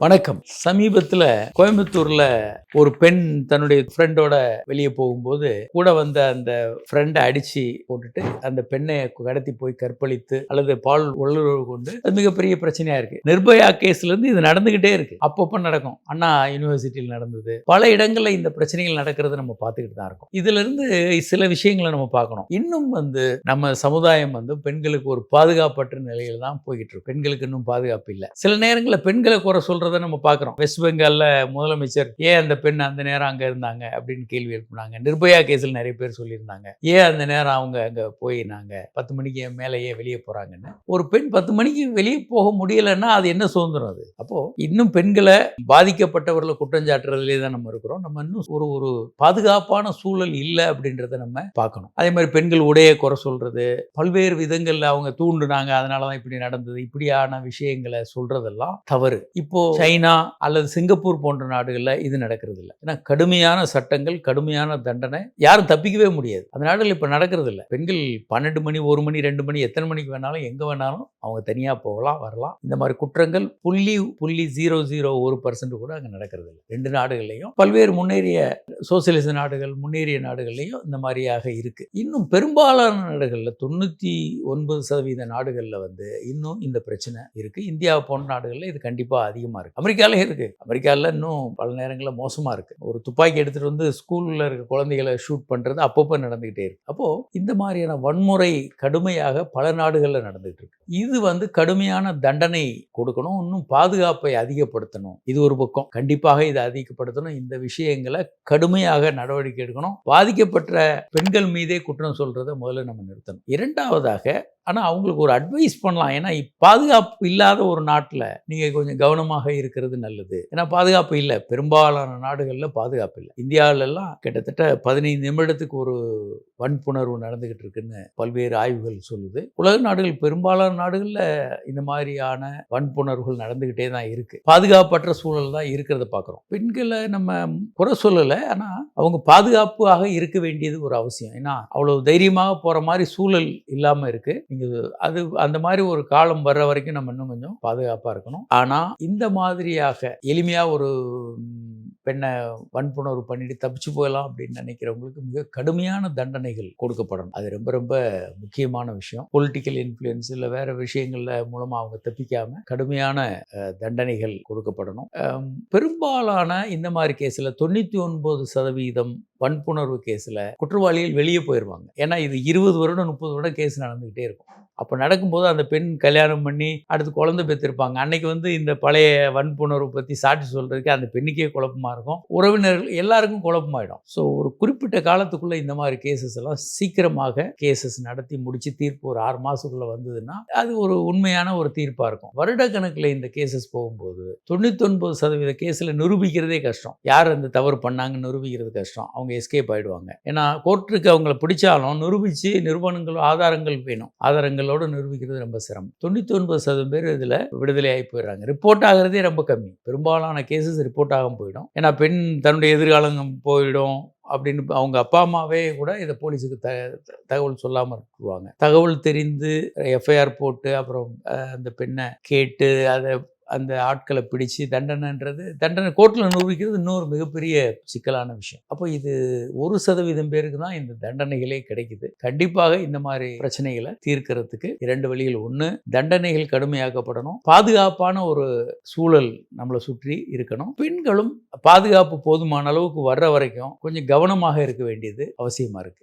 வணக்கம். சமீபத்தில் கோயம்புத்தூர்ல ஒரு பெண் தன்னுடைய ஃப்ரெண்டோட வெளியே போகும்போது கூட வந்த அந்த ஃப்ரெண்டை அடிச்சு போட்டுட்டு அந்த பெண்ணை கடத்தி போய் கற்பழித்து அல்லது பால் உள்ளுறவு கொண்டு அது மிகப்பெரிய பிரச்சனையா இருக்கு. நிர்பயா கேஸ்ல இருந்து இது நடந்துகிட்டே இருக்கு. அப்பப்போ நடக்கும். அண்ணா யூனிவர்சிட்டியில் நடந்தது. பல இடங்கள்ல இந்த பிரச்சனைகள் நடக்கிறத நம்ம பார்த்துக்கிட்டு தான் இருக்கோம். இதுல இருந்து சில விஷயங்களை நம்ம பார்க்கணும். இன்னும் நம்ம சமுதாயம் பெண்களுக்கு ஒரு பாதுகாப்பற்ற நிலையில தான் போய்கிட்டு இருக்கு. பெண்களுக்கு இன்னும் பாதுகாப்பு இல்லை. சில நேரங்களில் பெண்களை குறை சொல்றத நம்ம பார்க்கிறோம். வெஸ்ட் பெங்கால்ல முதலமைச்சர் ஏன் அந்த பெண் அந்த நேரம் அங்க இருந்தாங்க அப்படின்னு கேள்வி எழுப்பினாங்க. நிர்பயா கேஸில் நிறைய பேர் சொல்லியிருந்தாங்க, ஏன் அந்த நேரம் அவங்க அங்க போயினாங்க, 10 மணிக்கு மேலேயே வெளியே போறாங்கன்னு. ஒரு பெண் 10 மணிக்கு வெளியே போக முடியலன்னா அது என்ன சுதந்திரம் அது? அப்போ இன்னும் பெண்களை பாதிக்கப்பட்டவர்களை குற்றஞ்சாட்டுறதுலேயே தான் நம்ம இருக்கிறோம். நம்ம இன்னும் ஒரு பாதுகாப்பான சூழல் இல்லை அப்படின்றத நம்ம பார்க்கணும். அதே மாதிரி பெண்கள் உடைய குறை சொல்றது, பல்வேறு விதங்கள்ல அவங்க தூண்டுனாங்க, அதனாலதான் இப்படி நடந்தது, இப்படியான விஷயங்களை சொல்றதெல்லாம் தவறு. இப்போ சைனா அல்லது சிங்கப்பூர் போன்ற நாடுகள்ல இது நடக்கிறது இல்லை. ஏன்னா கடுமையான சட்டங்கள், கடுமையான தண்டனை, யாரும் தப்பிக்கவே முடியாது. அந்த நாடுகள் இப்ப நடக்கிறது இல்லை. பெண்கள் 12 மணி, 1 மணி, 2 மணி, எத்தனை மணிக்கு வேணாலும் எங்க வேணாலும் அவங்க தனியா போகலாம், வரலாம். இந்த மாதிரி குற்றங்கள் 0.001% கூட அங்க நடக்கிறது இல்லை. 2 நாடுகள்லையும் பல்வேறு முன்னேறிய சோசியலிச நாடுகள், முன்னேறிய நாடுகள்லையும் இந்த மாதிரியாக இருக்கு. இன்னும் பெரும்பாலான நாடுகள்ல 99% நாடுகள்ல இன்னும் இந்த பிரச்சனை இருக்கு. இந்தியா போன்ற நாடுகள்ல இது கண்டிப்பா அதிகமா இருக்கு. அமெரிக்கால இருக்கு. அமெரிக்கால இன்னும் பல நேரங்களில் மோசமா இருக்கு. ஒரு துப்பாக்கி எடுத்துட்டு ஸ்கூல்ல இருக்க குழந்தைகளை ஷூட் பண்றது அப்பப்போ நடந்துகிட்டே இருக்கு. அப்போ இந்த மாதிரியான வன்முறை கடுமையாக பல நாடுகள்ல நடந்துட்டு இருக்கு. இது கடுமையான தண்டனை கொடுக்கணும், இன்னும் பாதுகாப்பை அதிகப்படுத்தணும். இது ஒரு பக்கம். கண்டிப்பாக இதை அதிகப்படுத்தணும். இந்த விஷயங்களை கடுமையாக நடவடிக்கை எடுக்கணும். பாதிக்கப்பட்ட பெண்கள் மீதே குற்றம் சொல்றதை முதல்ல நம்ம நிறுத்தணும். இரண்டாவதாக, ஆனால் அவங்களுக்கு ஒரு அட்வைஸ் பண்ணலாம். ஏன்னா பாதுகாப்பு இல்லாத ஒரு நாட்டில் நீங்கள் கொஞ்சம் கவனமாக இருக்கிறது நல்லது. ஏன்னா பாதுகாப்பு இல்லை, பெரும்பாலான நாடுகளில் பாதுகாப்பு இல்லை. இந்தியாவிலெல்லாம் கிட்டத்தட்ட 15 நிமிடத்துக்கு ஒரு வன்புணர்வு நடந்துகிட்டு இருக்குன்னு பல்வேறு ஆய்வுகள் சொல்லுது. உலக நாடுகள், பெரும்பாலான நாடுகளில் இந்த மாதிரியான வன்புணர்வுகள் நடந்துகிட்டே தான் இருக்கு. பாதுகாப்பற்ற சூழல் தான் இருக்கிறத பார்க்குறோம். பெண்களை நம்ம குறை சொல்லலை, ஆனால் அவங்க பாதுகாப்பாக இருக்க வேண்டியது ஒரு அவசியம். ஏன்னா அவ்வளவு தைரியமாக போகிற மாதிரி சூழல் இல்லாமல் இருக்கு. அது அந்த மாதிரி ஒரு காலம் வர்ற வரைக்கும் நம்ம இன்னும் கொஞ்சம் பாதுகாப்பாக இருக்கணும். ஆனால் இந்த மாதிரியாக எளிமையாக ஒரு பெண்ணை வன்புணர்வு பண்ணிட்டு தப்பிச்சு போகலாம் அப்படின்னு நினைக்கிறவங்களுக்கு மிக கடுமையான தண்டனைகள் கொடுக்கப்படணும். அது ரொம்ப ரொம்ப முக்கியமான விஷயம். பொலிட்டிக்கல் இன்ஃப்ளூயன்ஸ் இல்லை வேற விஷயங்கள்ல மூலமா அவங்க தப்பிக்காம கடுமையான தண்டனைகள் கொடுக்கப்படணும். பெரும்பாலான இந்த மாதிரி கேஸில் 99% வன்புணர்வு கேஸில் குற்றவாளிகள் வெளியே போயிடுவாங்க. ஏன்னா இது 20 வருடம் 30 வருடம் கேஸ் நடந்துகிட்டே இருக்கும். அப்போ நடக்கும்போது அந்த பெண் கல்யாணம் பண்ணி அடுத்து குழந்தை பெற்றிருப்பாங்க. அன்னைக்கு இந்த பழைய வன்புணர்வு பற்றி சாட்சி சொல்றதுக்கு அந்த பெண்ணுக்கே குழப்பமாக இருக்கும், உறவினர்கள் எல்லாருக்கும் குழப்பமாயிடும். ஸோ ஒரு குறிப்பிட்ட காலத்துக்குள்ளே இந்த மாதிரி கேசஸ் எல்லாம் சீக்கிரமாக கேசஸ் நடத்தி முடிச்சு தீர்ப்பு ஒரு 6 மாதத்துக்குள்ளே வந்ததுன்னா அது ஒரு உண்மையான ஒரு தீர்ப்பாக இருக்கும். வருடக்கணக்கில் இந்த கேசஸ் போகும்போது 99% கேஸில் நிரூபிக்கிறதே கஷ்டம். யார் அந்த தவறு பண்ணாங்கன்னு நிரூபிக்கிறது கஷ்டம். அவங்க எஸ்கேப் ஆகிடுவாங்க. ஏன்னா கோர்ட்டுக்கு அவங்கள பிடிச்சாலும் நிரூபித்து நிறுவனங்கள் ஆதாரங்கள் வேணும். ஆதாரங்களோடு நிரூபிக்கிறது ரொம்ப சிரமம். 99% பேர் இதில் விடுதலை ஆகி போயிடுறாங்க. ரிப்போர்ட் ஆகிறதே ரொம்ப கம்மி. பெரும்பாலான கேசஸ் ரிப்போர்ட் ஆகாம போயிடும். ஏன்னா பெண் தன்னுடைய எதிர்காலம் போயிடும் அப்படின்னு அவங்க அப்பா அம்மாவே கூட இதை போலீஸுக்கு தகவல் சொல்லாமல் இருக்குவாங்க. தகவல் தெரிந்து எஃப்ஐஆர் போட்டு அப்புறம் அந்த பெண்ணை கேட்டு அந்த ஆட்களை பிடிச்சு தண்டனை கோர்ட்டில் நிரூபிக்கிறது இன்னொரு மிகப்பெரிய சிக்கலான விஷயம். அப்போ இது 1% பேருக்கு தான் இந்த தண்டனைகளே கிடைக்குது. கண்டிப்பாக இந்த மாதிரி பிரச்சனைகளை தீர்க்கிறதுக்கு 2 வழிகள். 1, தண்டனைகள் கடுமையாக்கப்படணும். பாதுகாப்பான ஒரு சூழல் நம்மளை சுற்றி இருக்கணும். பெண்களும் பாதுகாப்பு போதுமான அளவுக்கு வர்ற வரைக்கும் கொஞ்சம் கவனமாக இருக்க வேண்டியது அவசியமா இருக்கு.